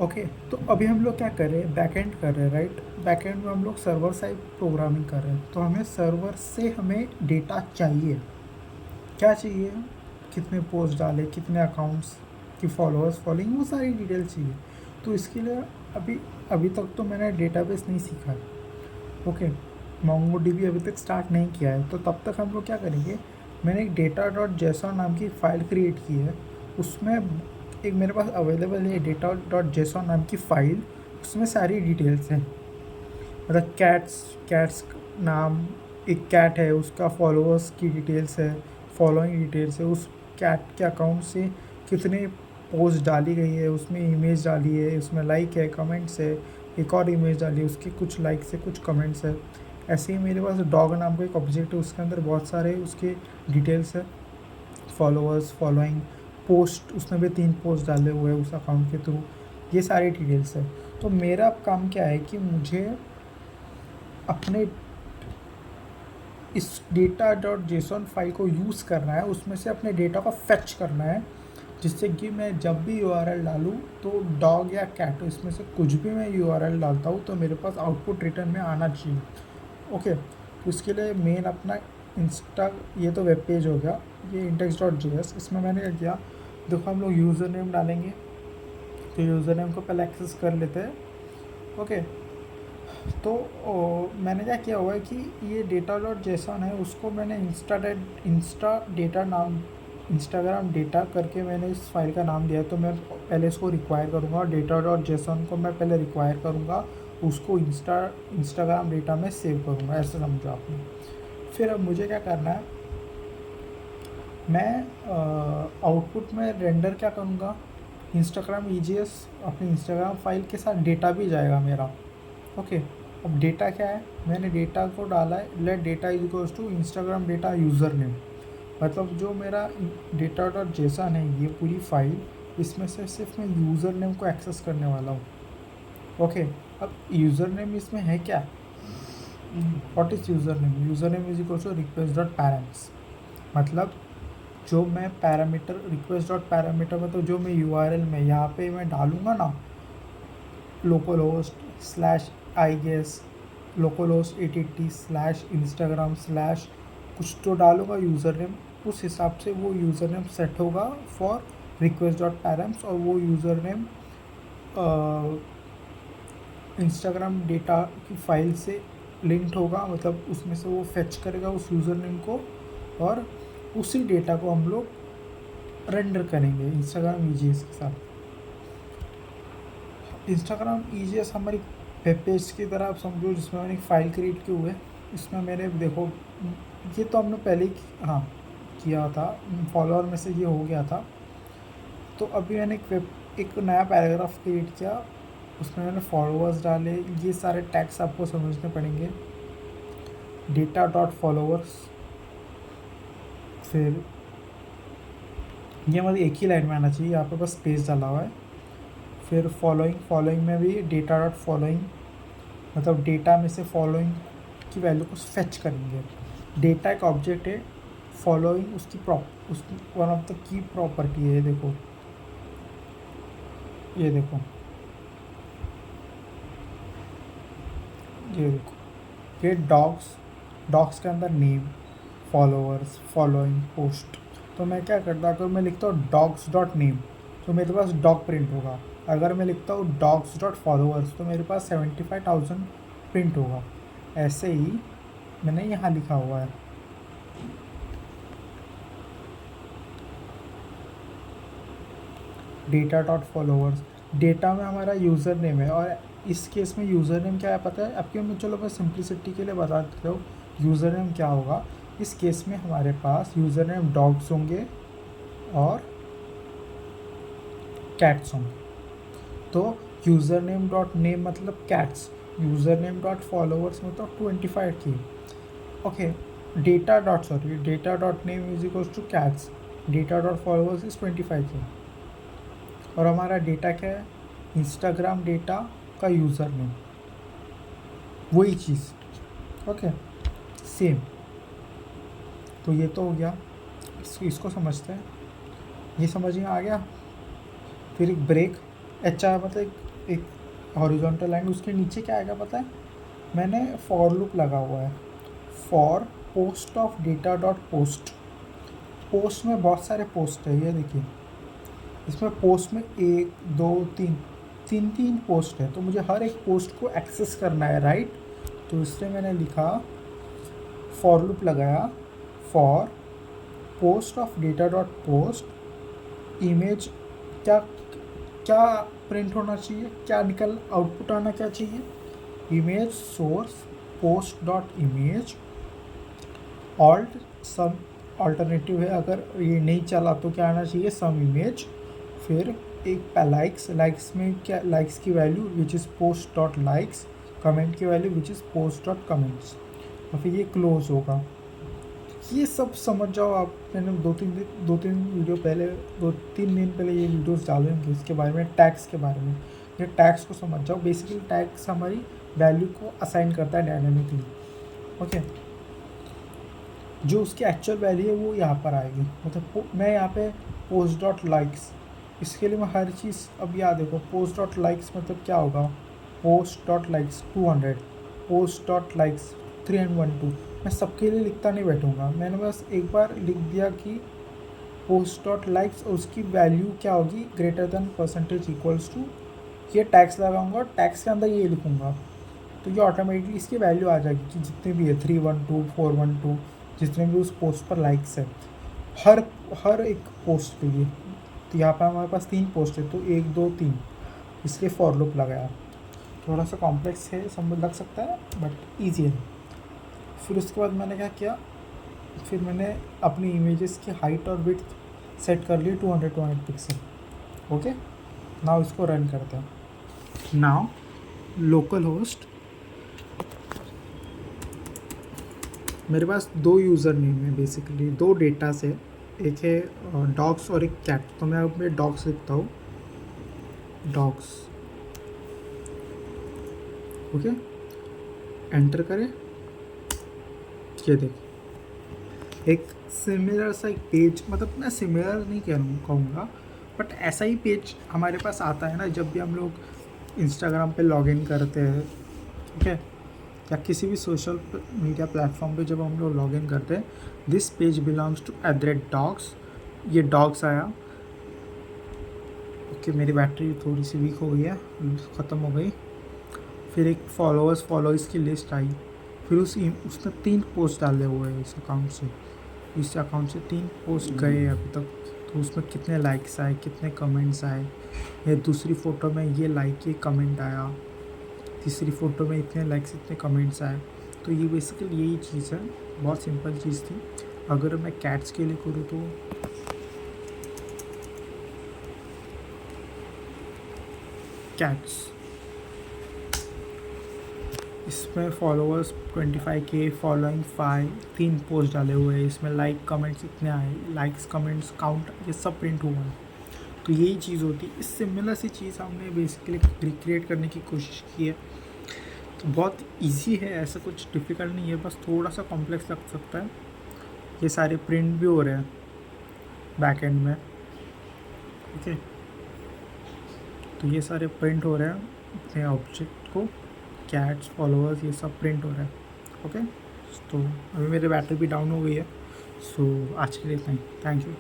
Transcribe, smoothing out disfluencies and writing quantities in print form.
Okay, तो अभी हम लोग क्या कर रहे हैं, बैकएंड कर रहे हैं, राइट। बैकएंड में हम लोग सर्वर साइड प्रोग्रामिंग कर रहे हैं, तो हमें सर्वर से हमें डेटा चाहिए। क्या चाहिए, कितने पोस्ट डाले, कितने अकाउंट्स की फॉलोअर्स फॉलोइंग, वो सारी डिटेल चाहिए। तो इसके लिए अभी अभी तक तो मैंने डेटाबेस नहीं सीखा है। ओके, मोंगो डीबी अभी तक स्टार्ट नहीं किया है, तो तब तक हम लोग क्या करेंगे, मैंने एक डेटा डॉट जेसॉन नाम की फ़ाइल क्रिएट की है। उसमें एक मेरे पास अवेलेबल है डेटा डॉट जेसॉन नाम की फ़ाइल। उसमें सारी डिटेल्स हैं, मतलब कैट्स नाम, एक कैट है उसका फॉलोअर्स की डिटेल्स है, फॉलोइंग डिटेल्स है, उस कैट के अकाउंट से कितने पोस्ट डाली गई है, उसमें इमेज डाली है, उसमें लाइक है, कमेंट्स है, एक और इमेज डाली है, उसके कुछ लाइक्स है, कुछ कमेंट्स है। ऐसे ही मेरे पास डॉग नाम का एक ऑब्जेक्ट है, उसके अंदर बहुत सारे उसके डिटेल्स है, फॉलोअर्स, फॉलोइंग, पोस्ट, उसने भी 3 पोस्ट डाले हुए हैं उस अकाउंट के थ्रू। ये सारी डिटेल्स है। तो मेरा अब काम क्या है कि मुझे अपने इस डेटा डॉट जेसॉन फाइल को यूज़ करना है, उसमें से अपने डेटा को फेच करना है, जिससे कि मैं जब भी यूआरएल डालूँ तो डॉग या कैट, इसमें से कुछ भी मैं यूआरएल डालता हूँ तो मेरे पास आउटपुट रिटर्न में आना चाहिए। ओके, तो इसके लिए मेन अपना इंस्टा, ये तो वेब पेज हो गया, ये इंडेक्स डॉट जेएस। इसमें मैंने क्या किया, देखो हम लोग यूज़र नेम डालेंगे, तो यूज़र नेम को पहले एक्सेस कर लेते हैं। ओके, तो मैंने क्या किया हुआ है कि ये डेटा डॉट जेसन है, उसको मैंने इंस्टा डेटा नाम, इंस्टाग्राम डेटा करके मैंने इस फाइल का नाम दिया है। तो मैं पहले इसको रिक्वायर करूँगा, डेटा डॉट जेसन को मैं पहले रिक्वायर करूँगा, उसको इंस्टाग्राम डेटा में सेव करूँगा, ऐसे समझो आपने। फिर अब मुझे क्या करना है, मैं आउटपुट में रेंडर क्या करूँगा, इंस्टाग्राम ईजीएस, अपनी इंस्टाग्राम फाइल के साथ डेटा भी जाएगा मेरा। ओके, अब डेटा क्या है, मैंने डेटा को डाला है, let data is equals to Instagram data user name. मतलब जो मेरा डेटा डॉट जेसन है, ये पूरी फाइल, इसमें से सिर्फ मैं यूज़र नेम को एक्सेस करने वाला हूँ। ओके, अब यूज़र नेम इसमें है क्या, what is user name, user name is equals to request dot parents. मतलब जो मैं पैरामीटर, रिक्वेस्ट डॉट पैरामीटर, मतलब जो मैं यूआरएल में यहाँ पे मैं डालूँगा ना, local host slash I guess, local host 880 slash Instagram slash कुछ तो डालूंगा यूज़र नेम, उस हिसाब से वो यूज़र नेम सेट होगा फॉर रिक्वेस्ट डॉट पैरम्स, और वो यूज़र नेम इंस्टाग्राम डेटा की फाइल से लिंक्ड होगा, मतलब उसमें से वो फेच करेगा उस यूज़र नेम को, और उसी डेटा को हम लोग रेंडर करेंगे इंस्टाग्राम ईजीएस के साथ। इंस्टाग्राम ईजीएस हमारी वेब पेज की तरह आप समझो, जिसमें मैंने एक फ़ाइल क्रिएट किए हुए, इसमें मैंने देखो, ये तो हमने पहले ही हाँ किया था, फॉलोअर में से ये हो गया था। तो अभी मैंने एक नया पैराग्राफ क्रिएट किया, उसमें मैंने फॉलोअर्स डाले, ये सारे टैग्स आपको समझने पड़ेंगे, डेटा डॉट फॉलोअर्स, फिर ये मतलब एक ही लाइन में आना चाहिए, यहाँ पे बस स्पेस डाला हुआ है। फिर फॉलोइंग में भी डेटा डॉट फॉलोइंग, मतलब डेटा में से फॉलोइंग की वैल्यू को फेच करेंगे। डेटा एक ऑब्जेक्ट है, फॉलोइंग उसकी उस one of the key property है। देखो, ये देखो, ये देखो, ये डॉग्स के अंदर नेम, फॉलोअर्स, फॉलोइंग, पोस्ट। तो मैं क्या करता हूँ, अगर मैं लिखता हूँ डॉग्स डॉट नेम तो मेरे पास डॉग प्रिंट होगा। अगर मैं लिखता हूँ डॉग्स डॉट फॉलोअर्स तो मेरे पास 75,000 प्रिंट होगा। ऐसे ही मैंने यहाँ लिखा हुआ है, डेटा डॉट फॉलोअर्स, डेटा में हमारा यूज़र नेम है, और इस केस में यूज़र नेम क्या है पता है आपके, मैं चलो मैं सिंप्लिसिटी के लिए बता देता हूँ यूज़र नेम क्या होगा। इस केस में हमारे पास यूज़र नेम डॉग्स होंगे और कैट्स होंगे। तो यूज़र नेम डॉट नेम मतलब cats, user name dot followers मतलब 25K। Okay, data dot name is equals two cats, data dot followers is 25K, और हमारा डेटा क्या है, इंस्टाग्राम डेटा का यूज़र नेम, वही चीज़। Okay, same. तो ये तो हो गया, इसको समझते हैं, ये समझ में आ गया। फिर एक ब्रेक, एच आर मतलब एक हॉरिजॉन्टल लाइन, उसके नीचे क्या आएगा पता है, मैंने फॉर लूप लगा हुआ है, for post of data dot post. Post में बहुत सारे पोस्ट है, ये देखिए इसमें पोस्ट में एक दो तीन तीन तीन पोस्ट है, तो मुझे हर एक पोस्ट को एक्सेस करना है, राइट। तो इसलिए मैंने लिखा फॉर लूप लगाया, for post of data dot post image, क्या क्या प्रिंट होना चाहिए, क्या निकल आउटपुट आना क्या चाहिए, image source post dot image alt some, alternative है अगर ये नहीं चला तो क्या आना चाहिए, सम इमेज, फिर एक लाइक्स, लाइक्स में क्या, लाइक्स की value which is post dot likes, comment की value which is post dot comments, और फिर ये क्लोज होगा। ये सब समझ जाओ आप। मैंने दो तीन वीडियो पहले, 2-3 दिन पहले ये वीडियोस डाले होंगे इसके बारे में, टैग्स के बारे में। ये टैग्स को समझ जाओ। बेसिकली टैग्स हमारी वैल्यू को असाइन करता है डायनामिकली, ओके। जो उसकी एक्चुअल वैल्यू है वो यहाँ पर आएगी, मतलब मैं यहाँ पे पोस्ट डॉट लाइक्स, इसके लिए मैं हर चीज़, अब याद देखो पोस्ट डॉट लाइक्स मतलब क्या होगा, post dot likes 200, post dot likes 312, मैं सबके लिए लिखता नहीं बैठूँगा, मैंने बस एक बार लिख दिया कि पोस्ट डॉट लाइक्स और उसकी वैल्यू क्या होगी, greater than percentage equals to, ये टैक्स लगाऊंगा, टैक्स के अंदर ये लिखूँगा, तो ये ऑटोमेटिकली इसकी वैल्यू आ जाएगी कि जितने भी है 312 412 जितने भी उस पोस्ट पर लाइक्स है, हर हर एक पोस्ट के लिए। तो यहाँ पर हमारे पास 3 पोस्ट है, तो 1 2 3, इसलिए फॉर लूप लगाया। थोड़ा सा कॉम्प्लेक्स है, समझ लग सकता है बट ईजी है। फिर उसके बाद मैंने क्या किया, फिर मैंने अपनी इमेजेस की हाइट और विड्थ सेट कर ली 200 पिक्सल, ओके। नाउ इसको रन करते हैं। नाउ लोकल होस्ट, मेरे पास 2 यूज़र नेम है, बेसिकली 2 डेटा से, एक है डॉग्स और एक कैट, तो मैं अब मैं डॉग्स लिखता हूँ, डॉग्स, ओके। एंटर करें, ये देख एक सिमिलर सा एक पेज, मतलब मैं सिमिलर नहीं कहूँगा बट ऐसा ही पेज हमारे पास आता है ना जब भी हम लोग इंस्टाग्राम पे लॉगिन करते हैं, ठीक है, या किसी भी सोशल मीडिया प्लेटफॉर्म पे जब हम लोग लॉगिन करते हैं, this page belongs to @dogs, ये डॉग्स आया, ओके। मेरी बैटरी थोड़ी सी वीक हो गई है, ख़त्म हो गई। फिर एक फॉलोअर्स की लिस्ट आई, फिर उसने 3 पोस्ट डाले हुए हैं इस अकाउंट से 3 पोस्ट गए अभी तक, तो उसमें कितने लाइक्स आए, कितने कमेंट्स आए, या दूसरी फ़ोटो में ये लाइक, ये कमेंट आया, तीसरी फ़ोटो में इतने लाइक्स, इतने कमेंट्स आए। तो ये बेसिकली यही चीज़ है, बहुत सिंपल चीज़ थी। अगर मैं कैट्स के लिए करूँ तो कैट्स, इसमें फॉलोअर्स 25K, फॉलोइंग 5, 3 पोस्ट डाले हुए हैं, इसमें लाइक कमेंट्स इतने आए, लाइक्स कमेंट्स काउंट ये सब प्रिंट हुआ है। तो यही चीज़ होती है, इस सिमिलर सी चीज़ हमने बेसिकली रिक्रिएट करने की कोशिश की है। तो बहुत इजी है, ऐसा कुछ डिफ़िकल्ट नहीं है, बस थोड़ा सा कॉम्प्लेक्स लग सकता है। ये सारे प्रिंट भी हो रहे हैं बैक एंड में, ठीक है। तो ये सारे प्रिंट हो रहे हैं अपने ऑब्जेक्ट को, कैट्स, फॉलोअर्स, ये सब प्रिंट हो रहा है, ओके। तो अभी मेरी बैटरी भी डाउन हो गई है, सो आज के लिए इतना ही, थैंक यू।